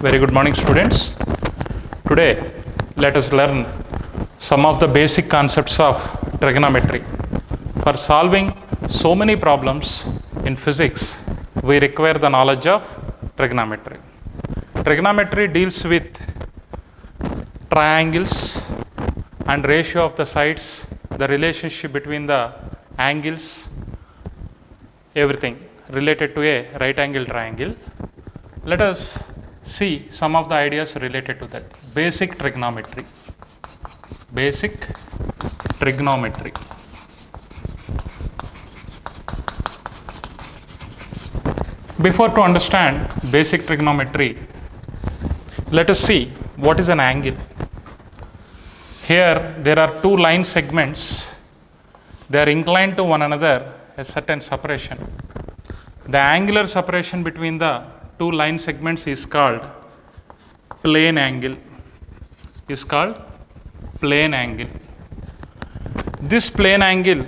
Very good morning, students. Today, let us learn some of the basic concepts of trigonometry. For solving so many problems in physics, we require the knowledge of trigonometry. Trigonometry deals with triangles and ratio of the sides, the relationship between the angles, everything related to a right angle triangle. Let us see some of the ideas related to that. Basic trigonometry. Basic trigonometry. Before to understand basic trigonometry, let us see what is an angle. Here there are two line segments. They are inclined to one another, a certain separation. The angular separation between the two line segments is called plane angle. Is called plane angle. This plane angle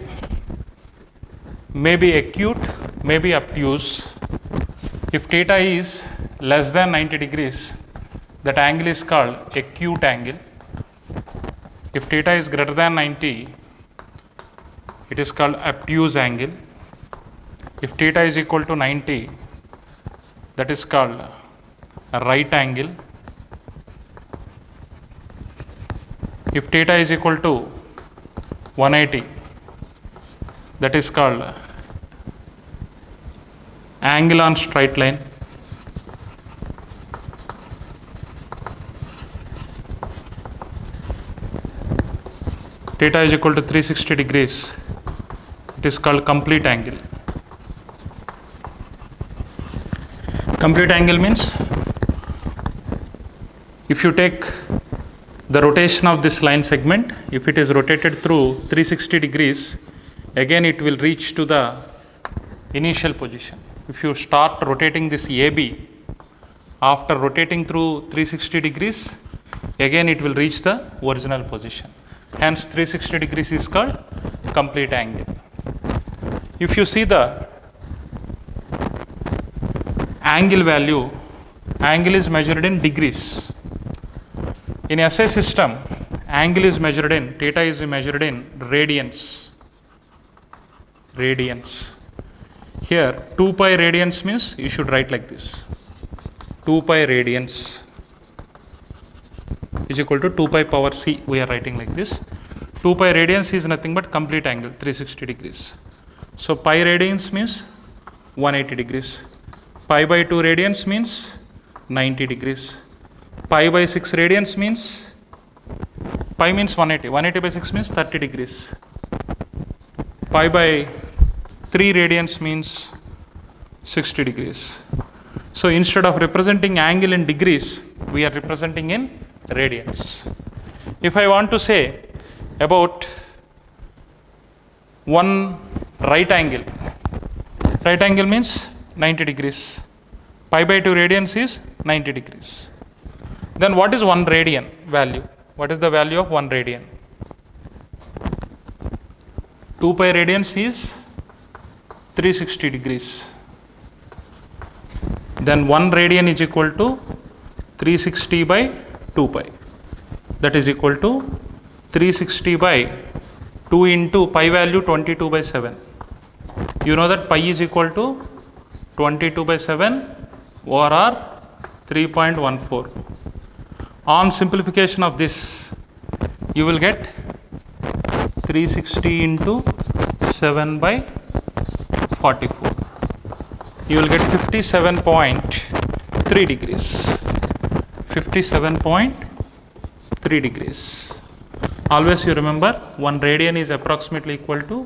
may be acute, may be obtuse. If theta is less than 90 degrees, that angle is called acute angle. If theta is greater than 90, it is called obtuse angle. If theta is equal to 90, that is called a right angle. If theta is equal to 180, that is called angle on straight line. Theta is equal to 360 degrees, it is called complete angle. Complete angle means if you take the rotation of this line segment, if it is rotated through 360 degrees, again it will reach to the initial position. If you start rotating this AB, after rotating through 360 degrees, again it will reach the original position. Hence 360 degrees is called complete angle. If you see the angle value, angle is measured in degrees. In SI system, angle is measured in, theta is measured in radians. Radians. Here 2 pi radians means you should write like this. 2 pi radians is equal to 2 pi power c. We are writing like this. 2 pi radians is nothing but complete angle, 360 degrees. So pi radians means 180 degrees. Pi by 2 radians means 90 degrees. Pi by 6 radians means, pi means 180. 180 by 6 means 30 degrees. Pi by 3 radians means 60 degrees. So instead of representing angle in degrees, we are representing in radians. If I want to say about one right angle means 90 degrees. Pi by 2 radians is 90 degrees. Then what is 1 radian value? What is the value of 1 radian? 2 pi radians is 360 degrees. Then 1 radian is equal to 360 by 2 pi. That is equal to 360 by 2 into pi value 22 by 7. You know that pi is equal to 22 by 7 or 3.14. On simplification of this, you will get 360 into 7 by 44. You will get 57.3 degrees. 57.3 degrees. Always you remember 1 radian is approximately equal to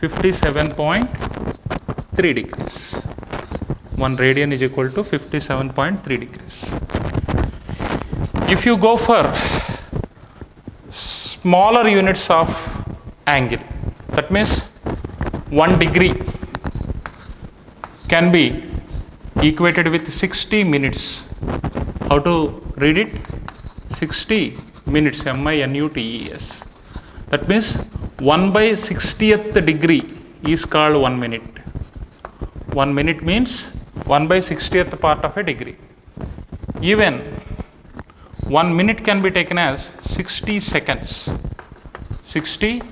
57.3 degrees. 1 radian is equal to 57.3 degrees. If you go for smaller units of angle, that means 1 degree can be equated with 60 minutes. How to read it? 60 minutes, minutes. That means 1 by 60th degree is called 1 minute. 1 minute means 1 by 60th part of a degree. even 1 minute can be taken as 60 seconds. 60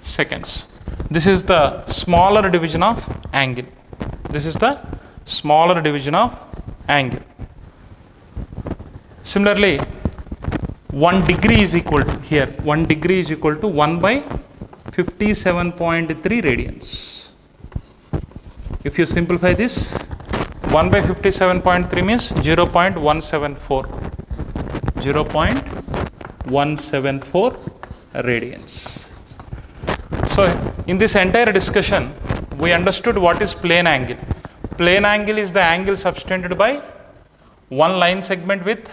seconds. This is the smaller division of angle. This is the smaller division of angle. Similarly, 1 degree is equal to, here 1 degree is equal to 1 by 57.3 radians. If you simplify this, 1 by 57.3 means 0.174. 0.174 radians. So in this entire discussion, we understood what is plane angle. Plane angle is the angle subtended by one line segment with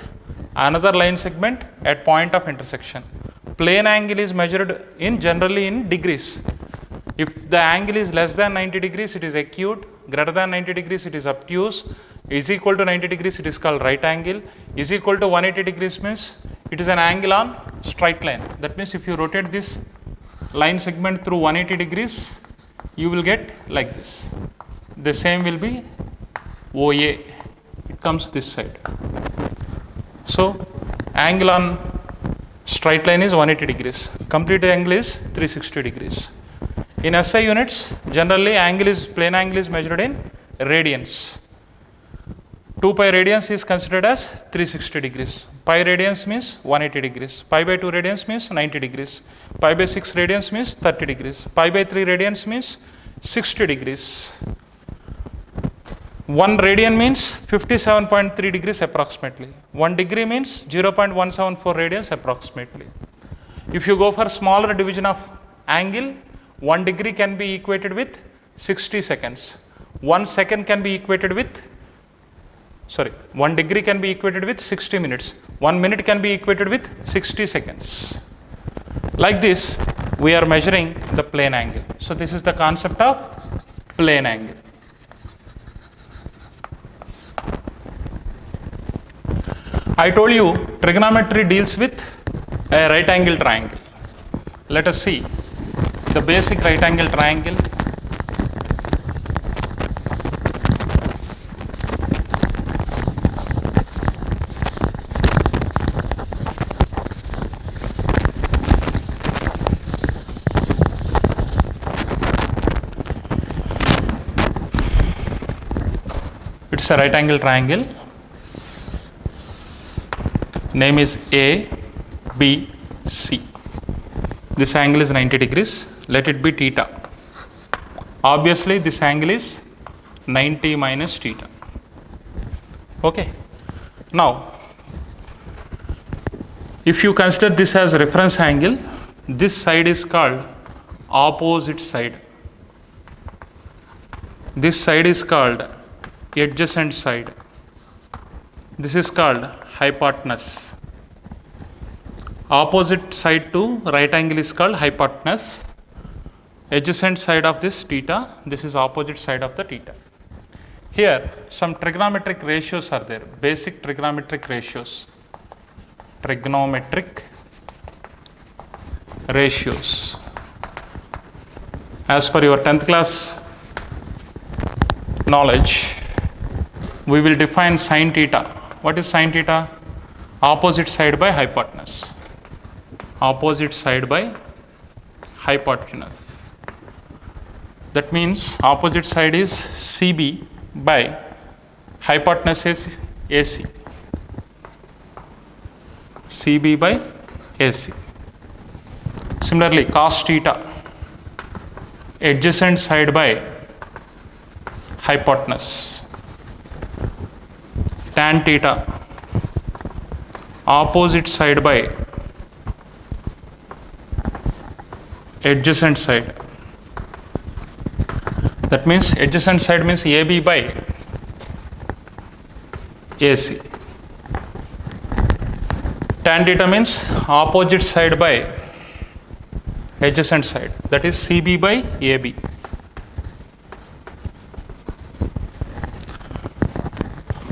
another line segment at point of intersection. Plane angle is measured generally in degrees. If the angle is less than 90 degrees, it is acute. Greater than 90 degrees, it is obtuse. Is equal to 90 degrees, it is called right angle. Is equal to 180 degrees means it is an angle on straight line. That means if you rotate this line segment through 180 degrees, you will get like this. The same will be OA. It comes this side. So angle on straight line is 180 degrees. Complete angle is 360 degrees. In SI units, generally plane angle is measured in radians. 2 pi radians is considered as 360 degrees. Pi radians means 180 degrees. Pi by 2 radians means 90 degrees. Pi by 6 radians means 30 degrees. Pi by 3 radians means 60 degrees. 1 radian means 57.3 degrees approximately. 1 degree means 0.174 radians approximately. If you go for smaller division of angle, 1 degree can be equated with 60 seconds. 1 second can be equated with 1 degree can be equated with 60 minutes. 1 minute can be equated with 60 seconds. Like this, we are measuring the plane angle. So this is the concept of plane angle. I told you trigonometry deals with a right angle triangle. Let us see the basic right angle triangle. It's a right angle triangle. Name is A, B, C. This angle is 90 degrees. Let it be theta. Obviously, this angle is 90 minus theta. Okay. Now, if you consider this as reference angle, this side is called opposite side. This side is called adjacent side. This is called hypotenuse. Opposite side to right angle is called hypotenuse. Adjacent side of this theta, this is opposite side of the theta. Here some trigonometric ratios are there, basic trigonometric ratios. Trigonometric ratios. As per your 10th class knowledge, we will define sin theta. What is sin theta? Opposite side by hypotenuse. Opposite side by hypotenuse. That means opposite side is CB by hypotenuse is AC. CB by AC. Similarly, cos theta, adjacent side by hypotenuse. Tan theta, opposite side by adjacent side. That means adjacent side means AB by AC. Tan theta means opposite side by adjacent side. That is CB by AB.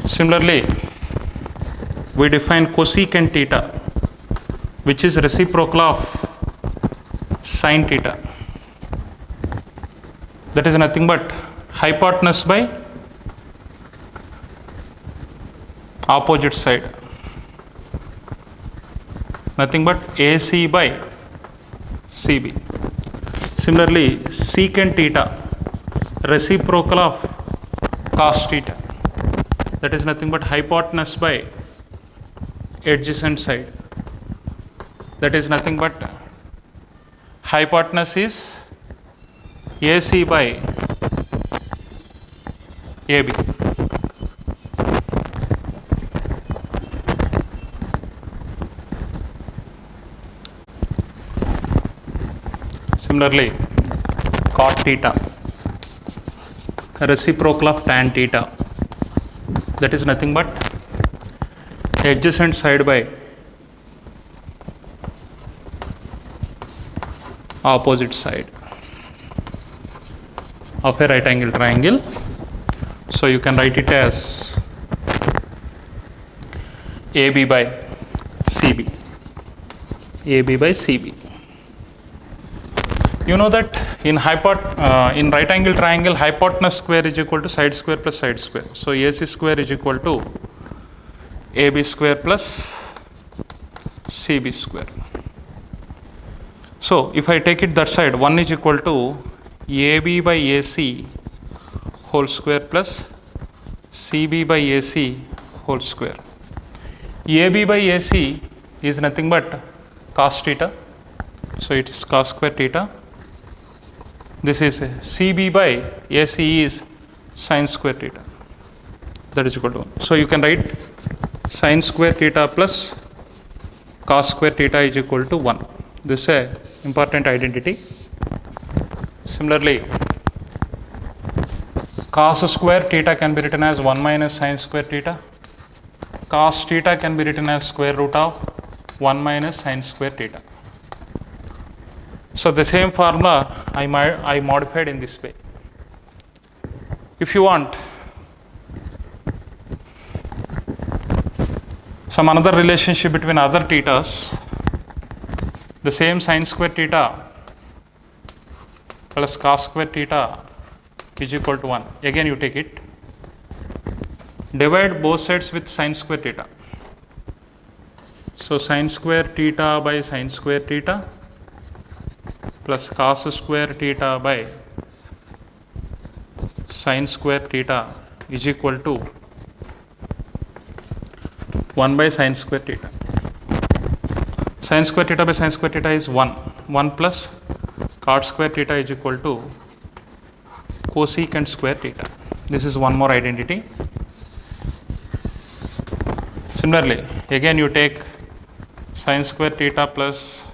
Similarly, we define cosecant theta, which is reciprocal of sin theta. That is nothing but hypotenuse by opposite side, nothing but AC by CB. Similarly, secant theta, reciprocal of cos theta, that is nothing but hypotenuse by adjacent side, that is nothing but hypotenuse is AC by AB. Similarly, cot theta, reciprocal of tan theta, that is nothing but adjacent side by opposite side of a right angle triangle. So you can write it as AB by CB. AB by CB. You know that in right angle triangle, hypotenuse square is equal to side square plus side square. So AC square is equal to AB square plus CB square. So if I take it that side, 1 is equal to AB by AC whole square plus CB by AC whole square. AB by AC is nothing but cos theta. So it is cos square theta. This is CB by AC is sin square theta. That is equal to 1. So you can write sin square theta plus cos square theta is equal to 1. This is an important identity. Similarly, cos square theta can be written as 1 minus sin square theta. Cos theta can be written as square root of 1 minus sin square theta. So the same formula I modified in this way. If you want some another relationship between other thetas, the same sin square theta plus cos square theta is equal to 1. Again you take it, divide both sides with sin square theta. So sin square theta by sin square theta plus cos square theta by sin square theta is equal to 1 by sin square theta. Sin square theta by sin square theta is 1. 1 plus cot square theta is equal to cosecant square theta. This is one more identity. Similarly, again you take sin square theta plus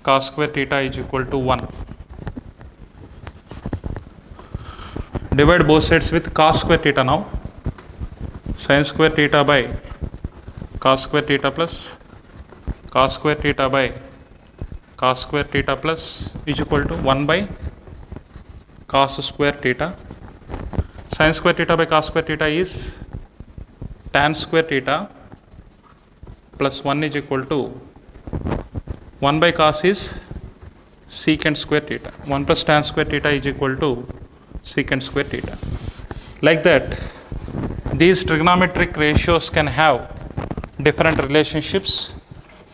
cos square theta is equal to 1. Divide both sides with cos square theta now. Sin square theta by cos square theta plus cos square theta by cos square theta plus is equal to 1 by cos square theta. Sin square theta by cos square theta is tan square theta plus 1 is equal to 1 by cos is secant square theta. 1 plus tan square theta is equal to secant square theta. Like that, these trigonometric ratios can have different relationships.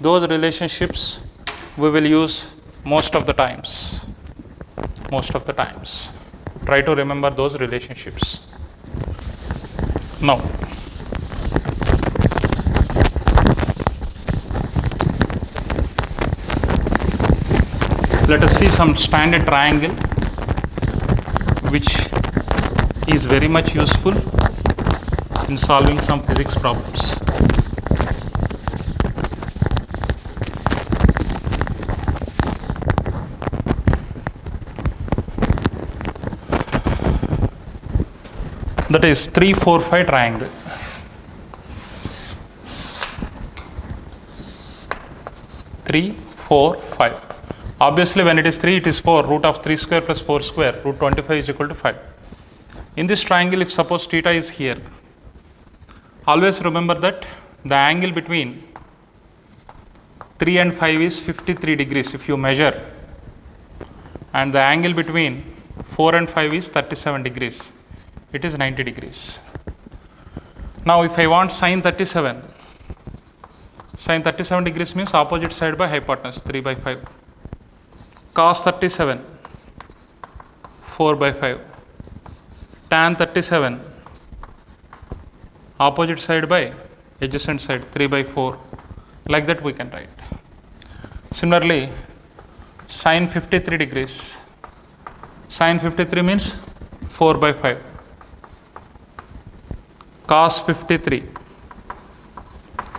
Those relationships we will use most of the times. Try to remember those relationships. Now, let us see some standard triangle which is very much useful in solving some physics problems. That is 3, 4, 5 triangle. 3, 4, 5. Obviously, when it is 3, it is 4. Root of 3 square plus 4 square, root 25 is equal to 5. In this triangle, if suppose theta is here, always remember that the angle between 3 and 5 is 53 degrees if you measure, and the angle between 4 and 5 is 37 degrees. It is 90 degrees. Now if I want sine 37, sine 37 degrees means opposite side by hypotenuse 3 by 5. Cos 37, 4 by 5. Tan 37, opposite side by adjacent side 3 by 4. Like that we can write. Similarly, sine 53 degrees. Sine 53 means 4 by 5. Cos 53.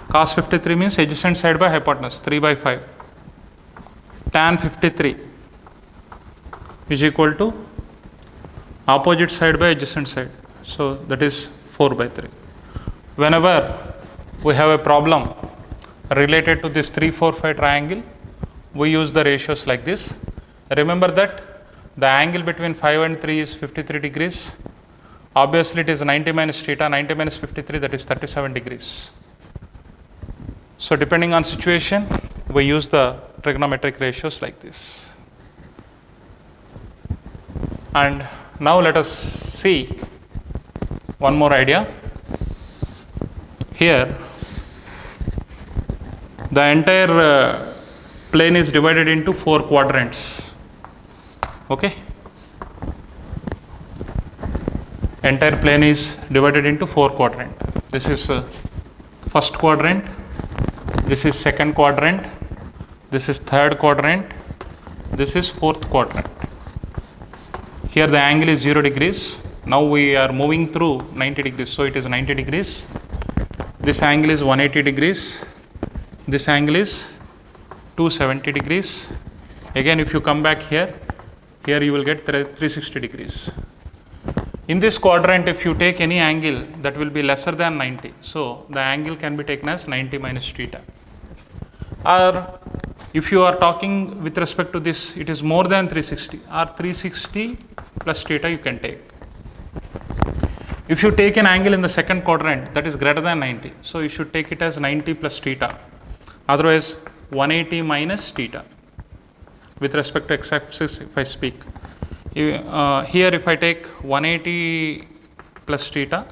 Cos 53 means adjacent side by hypotenuse 3 by 5. Tan 53 is equal to opposite side by adjacent side. So that is 4 by 3. Whenever we have a problem related to this 3, 4, 5 triangle, we use the ratios like this. Remember that the angle between 5 and 3 is 53 degrees. Obviously it is 90 minus theta, 90 minus 53, that is 37 degrees. So depending on situation, we use the trigonometric ratios like this. And now let us see one more idea. Here, the entire plane is divided into 4 quadrants. Okay? Entire plane is divided into 4 quadrants. This is first quadrant, this is second quadrant, this is third quadrant, this is fourth quadrant. Here the angle is 0 degrees. Now we are moving through 90 degrees, so it is 90 degrees. This angle is 180 degrees. This angle is 270 degrees. Again, if you come back here, here you will get 360 degrees. In this quadrant, if you take any angle that will be lesser than 90, so the angle can be taken as 90 minus theta. Or if you are talking with respect to this, it is more than 360, or 360 plus theta you can take. If you take an angle in the second quadrant that is greater than 90, so you should take it as 90 plus theta. Otherwise, 180 minus theta. With respect to x-axis, if I speak. Here if I take 180 plus theta,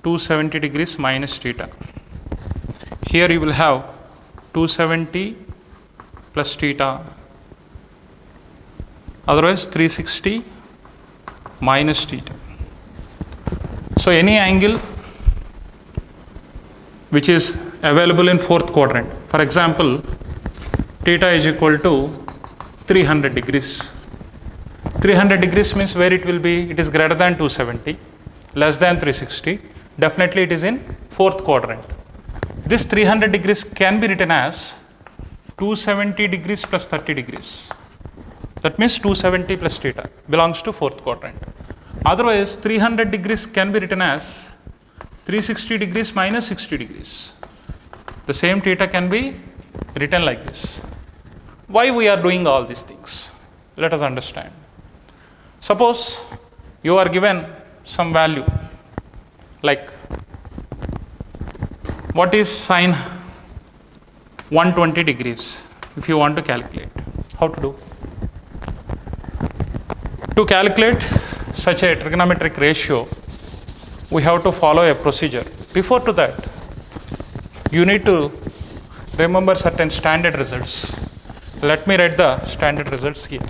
270 degrees minus theta. Here you will have 270 plus theta, otherwise 360 minus theta. So any angle which is available in fourth quadrant, for example, theta is equal to 300 degrees. 300 degrees means where it will be, it is greater than 270, less than 360, definitely it is in fourth quadrant. This 300 degrees can be written as 270 degrees plus 30 degrees. That means 270 plus theta belongs to fourth quadrant. Otherwise, 300 degrees can be written as 360 degrees minus 60 degrees. The same theta can be written like this. Why we are doing all these things? Let us understand. Suppose you are given some value, like what is sine 120 degrees if you want to calculate. How to do? To calculate such a trigonometric ratio, we have to follow a procedure. Before to that, you need to remember certain standard results. Let me write the standard results here.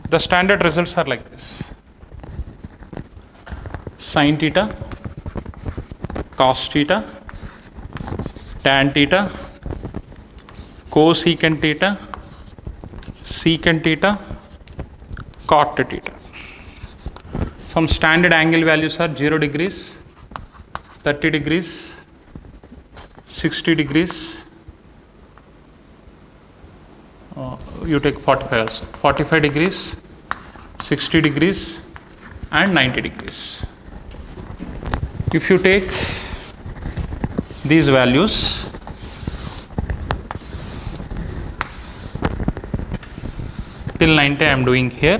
The standard results are like this. Sin theta, cos theta, tan theta, cosecant theta, secant theta, cot theta. Some standard angle values are 0 degrees, 30 degrees, 60 degrees, you take 45 also, 45 degrees, 60 degrees and 90 degrees. If you take these values, till 90 I am doing here.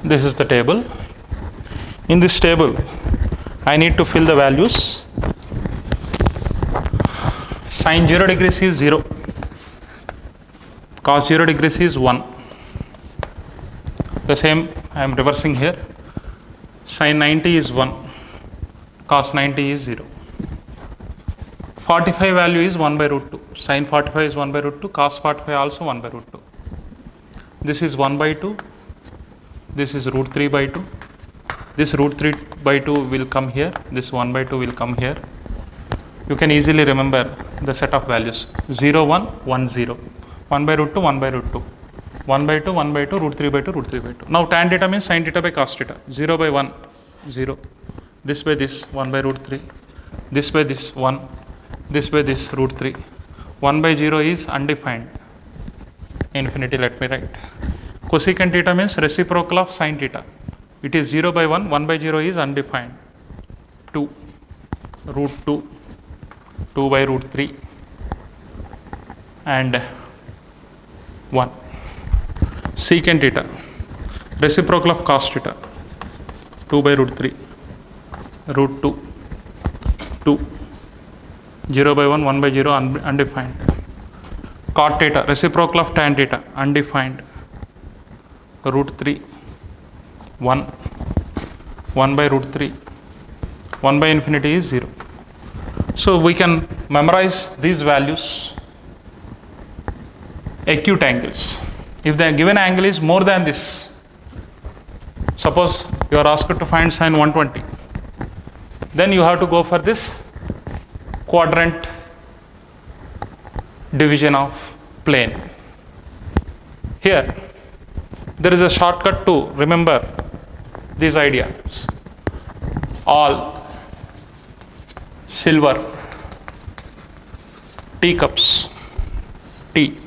This is the table. In this table, I need to fill the values. Sine 0 degrees is 0. Cos 0 degrees is 1. The same I am reversing here. Sine 90 is 1. Cos 90 is 0. 45 value is 1 by root 2. Sine 45 is 1 by root 2. Cos 45 also 1 by root 2. This is 1 by 2. This is root 3 by 2. This root 3 by 2 will come here. This 1 by 2 will come here. You can easily remember the set of values. 0, 1, 1, 0. 1 by root 2, 1 by root 2. 1 by 2, 1 by 2, root 3 by 2, root 3 by 2. Now tan theta means sin theta by cos theta. 0 by 1, 0. This by this, 1 by root 3. This by this, 1. This by this, root 3. 1 by 0 is undefined. Infinity, let me write. Cosecant theta means reciprocal of sin theta. It is 0 by 1, 1 by 0 is undefined. 2, root 2, 2 by root 3, and 1. Secant theta, reciprocal of cos theta, 2 by root 3, root 2, 2, 0 by 1, 1 by 0, undefined. Cot theta, reciprocal of tan theta, undefined, root 3, 1, 1 by root 3, 1 by infinity is 0. So we can memorize these values. Acute angles. If the given angle is more than this, suppose you are asked to find sine 120, then you have to go for this quadrant division of plane. Here, there is a shortcut to remember these ideas. All silver teacups, tea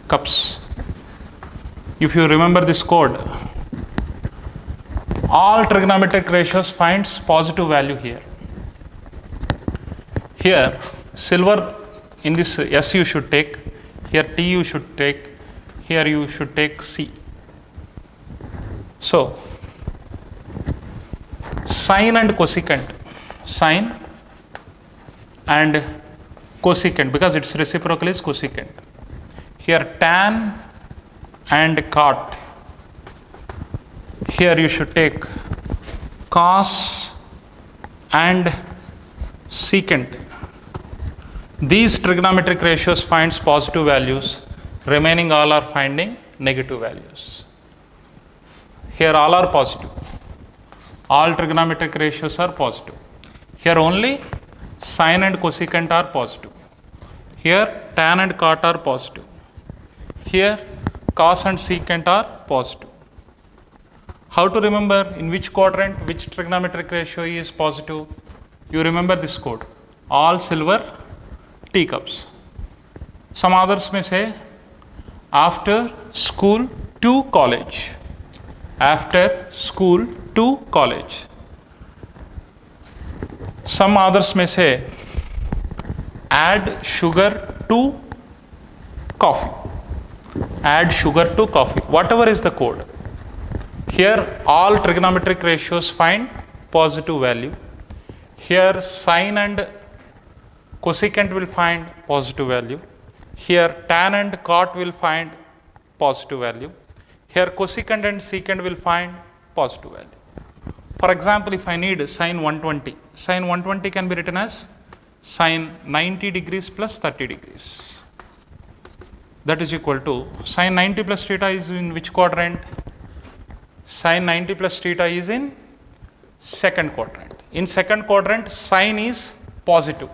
cups. If you remember this code, all trigonometric ratios finds positive value here. Here, silver in this S you should take, here T you should take, here you should take C. So, sine and cosecant, sine and cosecant, because its reciprocal is cosecant. Here tan and cot, here you should take cos and secant. These trigonometric ratios finds positive values, remaining all are finding negative values. Here all are positive. All trigonometric ratios are positive. Here only sine and cosecant are positive. Here tan and cot are positive. Here cos and secant are positive. How to remember in which quadrant which trigonometric ratio is positive? You remember this code. All silver teacups. Some others may say after school to college. After school to college. Some others may say add sugar to coffee. Add sugar to coffee. Whatever is the code. Here all trigonometric ratios find positive value. Here sine and cosecant will find positive value. Here tan and cot will find positive value. Here cosecant and secant will find positive value. For example, if I need sine 120, sine 120 can be written as sine 90 degrees plus 30 degrees. That is equal to sine 90 plus theta is in which quadrant? Sine 90 plus theta is in second quadrant. In second quadrant, sine is positive.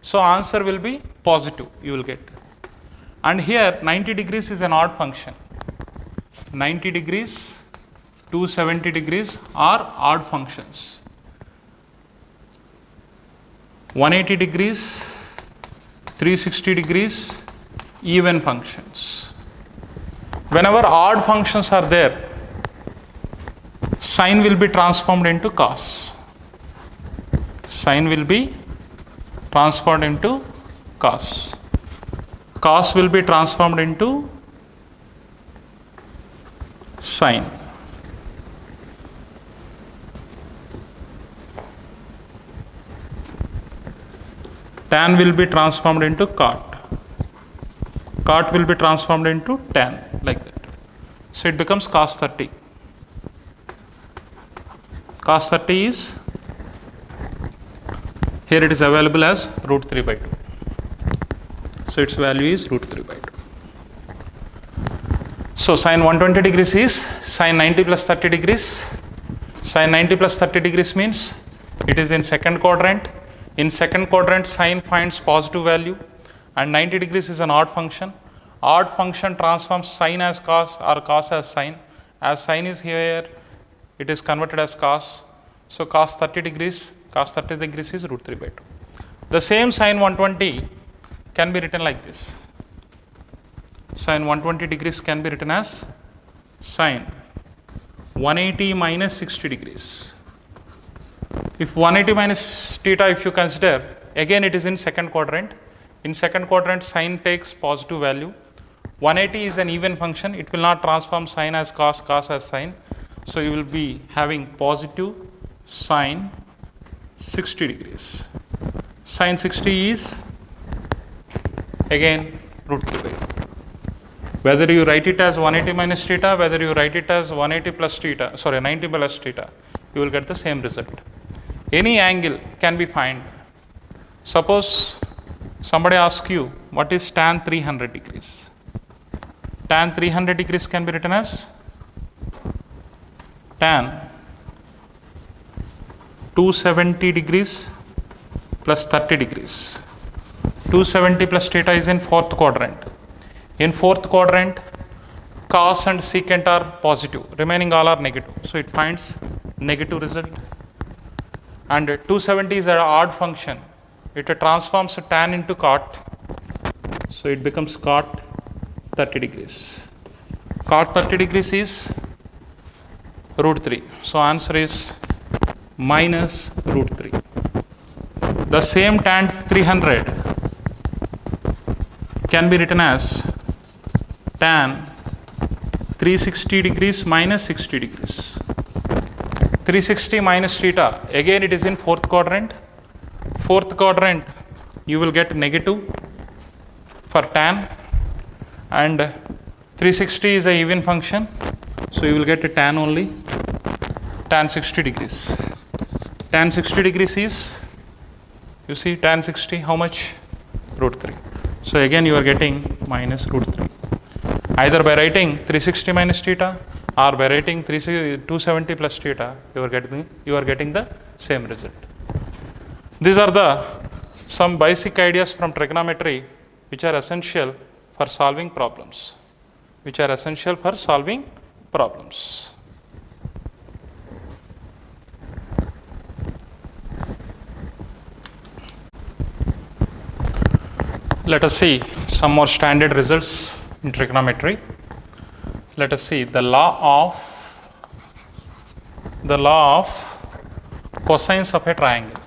So answer will be positive, you will get. And here 90 degrees is an odd function. 90 degrees, 270 degrees are odd functions. 180 degrees, 360 degrees, even functions. Whenever odd functions are there, sine will be transformed into cos. Sine will be transformed into cos. Cos will be transformed into sine. tan will be transformed into cot. Cot will be transformed into tan, like that. So it becomes cos 30. Cos 30 is, here it is available as root 3 by 2. So its value is root 3 by 2. So sin 120 degrees is sin 90 plus 30 degrees. Sin 90 plus 30 degrees means it is in second quadrant. In second quadrant, sin finds positive value, and 90 degrees is an odd function. Odd function transforms sin as cos or cos as sin. As sin is here, it is converted as cos. So cos 30 degrees is root 3 by 2. The same sin 120 can be written like this. Sin 120 degrees can be written as sin 180 minus 60 degrees. If 180 minus theta, if you consider, again it is in second quadrant. In second quadrant, sin takes positive value. 180 is an even function. It will not transform sin as cos, cos as sin. So you will be having positive sin 60 degrees. Sin 60 is again root 3 by 2. Whether you write it as 180 minus theta, whether you write it as 180 plus theta, 90 plus theta, you will get the same result. Any angle can be found. Suppose somebody asks you, what is tan 300 degrees? Tan 300 degrees can be written as tan 270 degrees plus 30 degrees. 270 plus theta is in fourth quadrant. In fourth quadrant, cos and secant are positive, remaining all are negative. So it finds negative result. And 270 is an odd function. It transforms tan into cot. So it becomes cot 30 degrees. Cot 30 degrees is root 3. So answer is minus root 3. The same tan 300 can be written as tan 360 degrees minus 60 degrees. 360 minus theta, again it is in fourth quadrant. Fourth quadrant, you will get negative for tan, and 360 is a even function, so you will get a tan only, tan 60 degrees. Tan 60 degrees is, you see tan 60, how much? Root 3. So again you are getting minus root 3. Either by writing 360 minus theta or by writing 270 plus theta, you are getting the same result. These are some basic ideas from trigonometry which are essential for solving problems. Let us see some more standard results in trigonometry. Let us see the law of cosines of a triangle.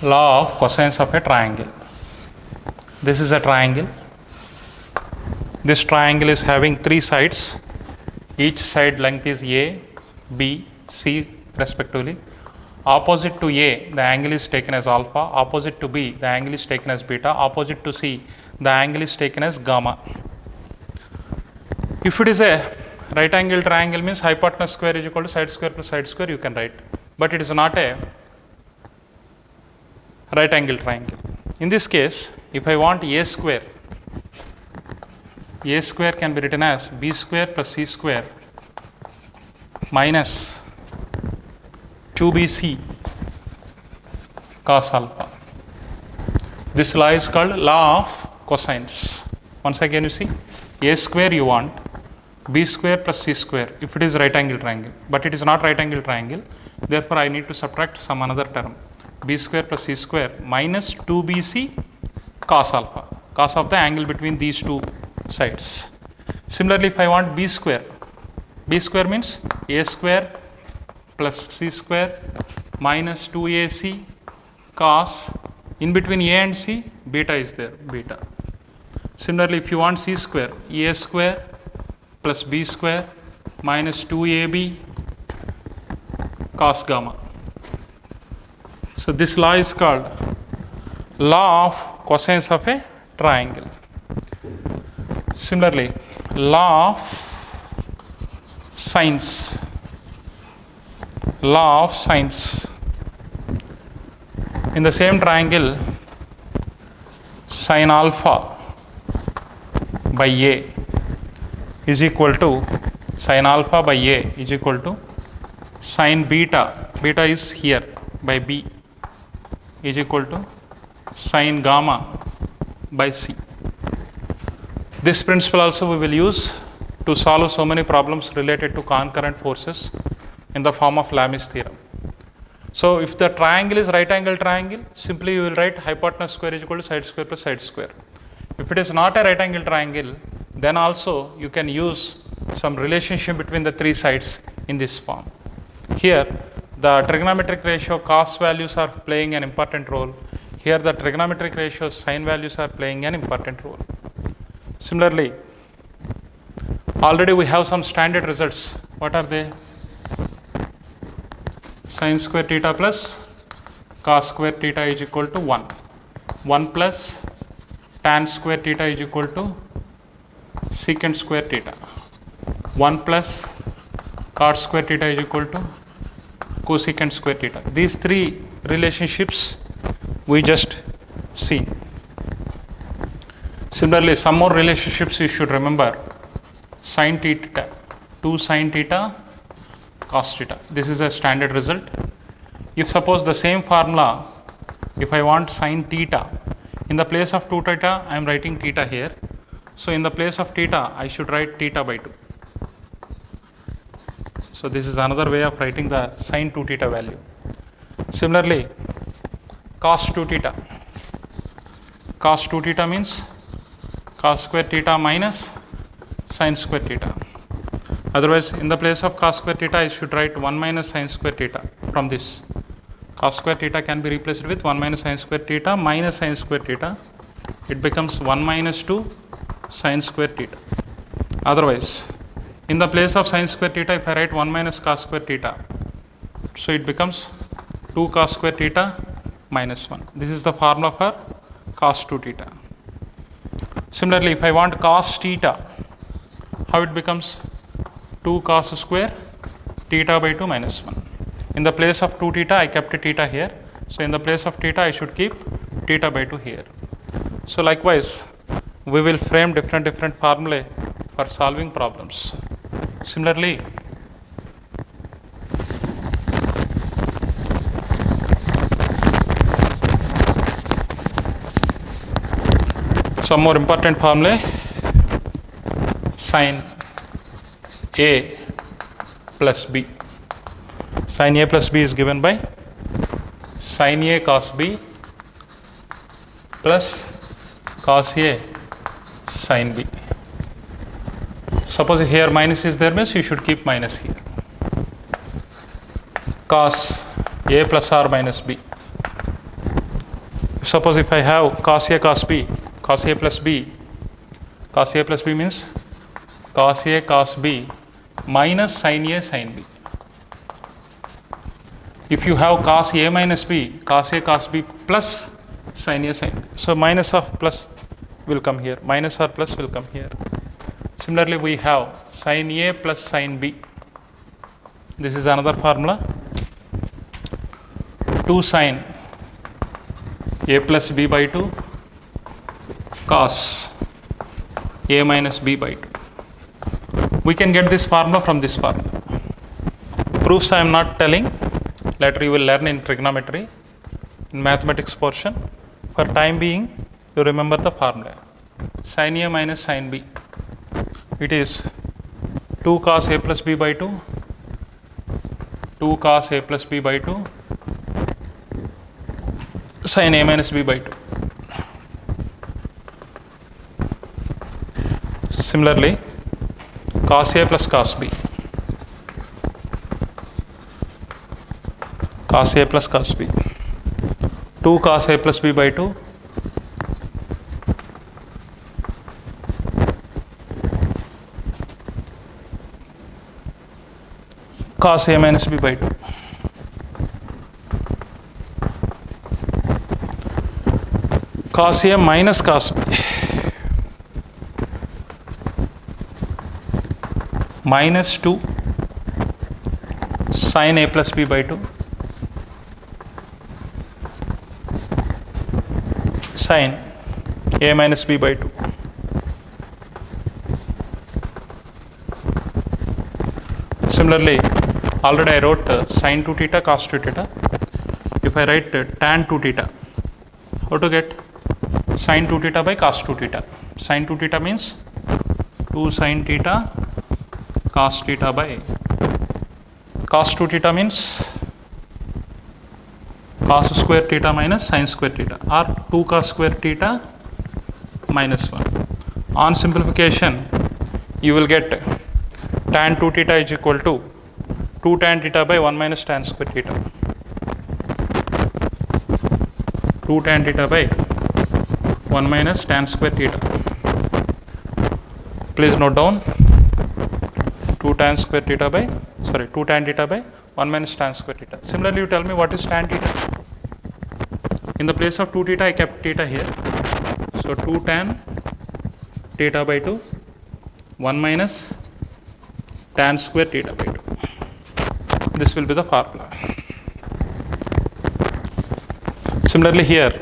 Law of cosines of a triangle. This is a triangle. This triangle is having three sides. Each side length is A, B, C respectively. Opposite to A, the angle is taken as alpha. Opposite to B, the angle is taken as beta. Opposite to C, the angle is taken as gamma. If it is a right angle triangle, means hypotenuse square is equal to side square plus side square, you can write. But it is not a right angle triangle. In this case, if I want A square can be written as B square plus C square minus 2bc cos alpha. This law is called law of cosines. Once again you see, A square you want, B square plus C square if it is right angle triangle, but it is not right angle triangle, therefore I need to subtract some another term, B square plus C square minus 2bc cos alpha, cos of the angle between these two sides. Similarly, if I want B square means A square plus C square minus 2ac cos, in between A and C, beta is there, beta. Similarly, if you want C square, A square plus B square minus 2ab cos gamma. So this law is called law of cosines of a triangle. Similarly, law of sines. Law of sines. In the same triangle, sin alpha by a is equal to sin alpha by a is equal to sin beta, beta is here, by b is equal to sin gamma by c. This principle also we will use to solve so many problems related to concurrent forces in the form of Lami's theorem. So if the triangle is right angle triangle, simply you will write hypotenuse square is equal to side square plus side square. If it is not a right angle triangle, then also you can use some relationship between the three sides in this form. Here the trigonometric ratio cos values are playing an important role. Here the trigonometric ratio sin values are playing an important role. Similarly, already we have some standard results. What are they? Sin square theta plus cos square theta is equal to 1. 1 plus tan square theta is equal to secant square theta. 1 plus cot square theta is equal to cosecant square theta. These three relationships we just see. Similarly, some more relationships you should remember. Sin theta, 2 sin theta cos theta. This is a standard result. If suppose the same formula, if I want sin theta, in the place of 2 theta I am writing theta here. So in the place of theta I should write theta by 2. So this is another way of writing the sin 2 theta value. Similarly, cos 2 theta. Cos 2 theta means cos square theta minus sin square theta. Otherwise, in the place of cos square theta, I should write 1 minus sin square theta from this. Cos square theta can be replaced with 1 minus sin square theta minus sin square theta. It becomes 1 minus 2 sin square theta. Otherwise, in the place of sin square theta, if I write 1 minus cos square theta, so it becomes 2 cos square theta minus 1. This is the formula for cos 2 theta. Similarly, if I want cos theta, how it becomes? 2 cos square theta by 2 minus 1. In the place of 2 theta, I kept theta here. So in the place of theta, I should keep theta by 2 here. So likewise, we will frame different formulae for solving problems. Similarly, some more important formulae. Sin A plus B. Sin A plus B is given by sin A cos B plus cos A sin B. Suppose here minus is there, means you should keep minus here. Cos A plus R minus B. Suppose if I have cos A cos B, cos A plus B, cos A plus B means cos A cos B minus sin A sin B. If you have cos A minus B, cos A cos B plus sin A sin B. So minus of plus will come here, minus or plus will come here. Similarly, we have sin A plus sin B. This is another formula. 2 sin A plus B by 2 cos A minus B by 2. We can get this formula from this formula. Proofs I am not telling. Later you will learn in trigonometry, in mathematics portion. For time being, you remember the formula. Sin A minus sin B. It is 2 cos A plus B by 2, 2 cos A plus B by 2, sin A minus B by 2. Similarly, cos A plus cos B. Cos A plus cos B. 2 cos A plus B by 2. cos A minus B by 2. Cos A minus cos B minus 2 sin A plus B by 2 sin A minus B by 2. Similarly, already I wrote sin 2 theta cos 2 theta. If I write tan 2 theta, how to get sin 2 theta by cos 2 theta? Sin 2 theta means 2 sin theta cos theta by cos 2 theta means cos square theta minus sin square theta, or 2 cos square theta minus 1. On simplification, you will get tan 2 theta is equal to 2 tan theta by 1 minus tan square theta. 2 tan theta by 1 minus tan square theta. Please note down 2 tan theta by 1 minus tan square theta. Similarly, you tell me what is tan theta. In the place of 2 theta, I kept theta here. So 2 tan theta by 2, 1 minus tan square theta by 2. This will be the formula. Similarly here,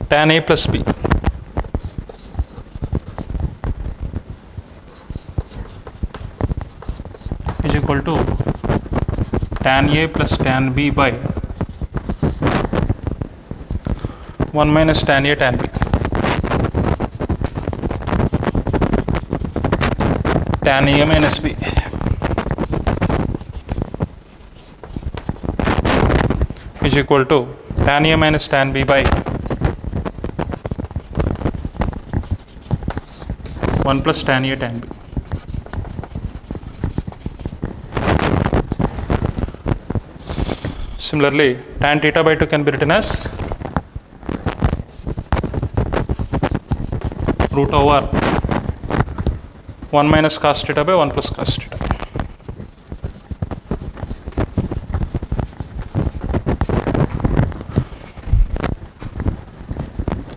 tan A plus B is equal to tan A plus tan B by 1 minus tan A tan B. Tan A minus B is equal to tan A minus tan B by 1 plus tan A tan B. Similarly, tan theta by 2 can be written as root over 1 minus cos theta by 1 plus cos theta.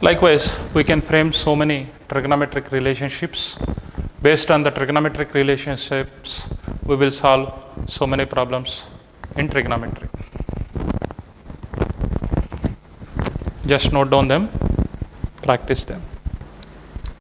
Likewise, we can frame so many trigonometric relationships. Based on the trigonometric relationships, we will solve so many problems in trigonometry. Just note down them, practice them.